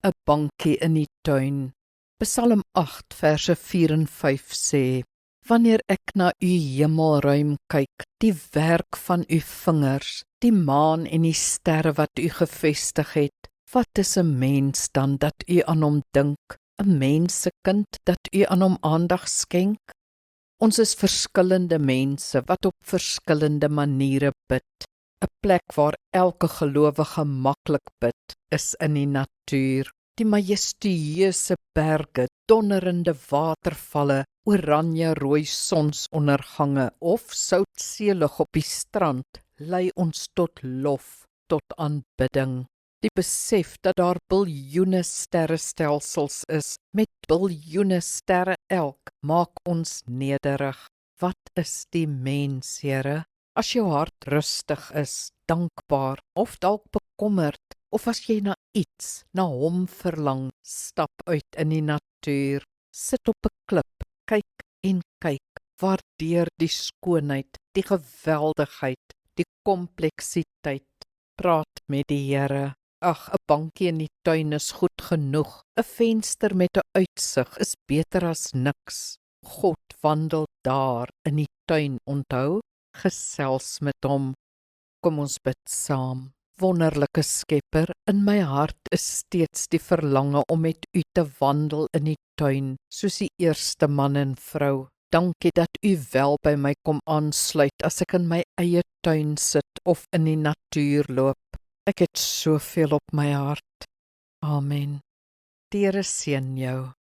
'n bankie in die tuin. Psalm 8 verse 4 en 5 sê: Wanneer ek na u hemelruim kyk, die werk van u vingers, die maan en die sterre wat u gevestig het, wat is 'n mens dan dat u aan hom dink, 'n mensekind dat u aan hom aandag skenk? Ons is verskillende mense wat op verskillende maniere bid. 'n Plek waar elke gelowige maklik bid, is in die natuur. Die majestueuse berge, donderende watervalle, oranje-rooi sonsondergange of soutseelug op die strand lei ons tot lof, tot aanbidding. Die besef dat daar biljoene sterrestelsels is, met biljoene sterre elk, maak ons nederig. Wat is die mens, Here? As jou hart rustig is, dankbaar of dalk bekommerd, of as jy na hom verlang, stap uit in die natuur, sit op 'n klip, kyk en kyk, waardeer die skoonheid, die geweldigheid, die kompleksiteit, praat met die Here. Ag, 'n bankie in die tuin is goed genoeg, 'n venster met 'n uitsig is beter as niks. God wandel daar in die tuin, onthou, gesels met hom. Kom ons bid saam. Wonderlike Skepper, in my hart is steeds die verlange om met u te wandel in die tuin, soos die eerste man en vrou. Dankie dat u wel by my kom aansluit as ek in my eie tuin sit of in die natuur loop. Ek het soveel op my hart. Amen. Die Here seën jou.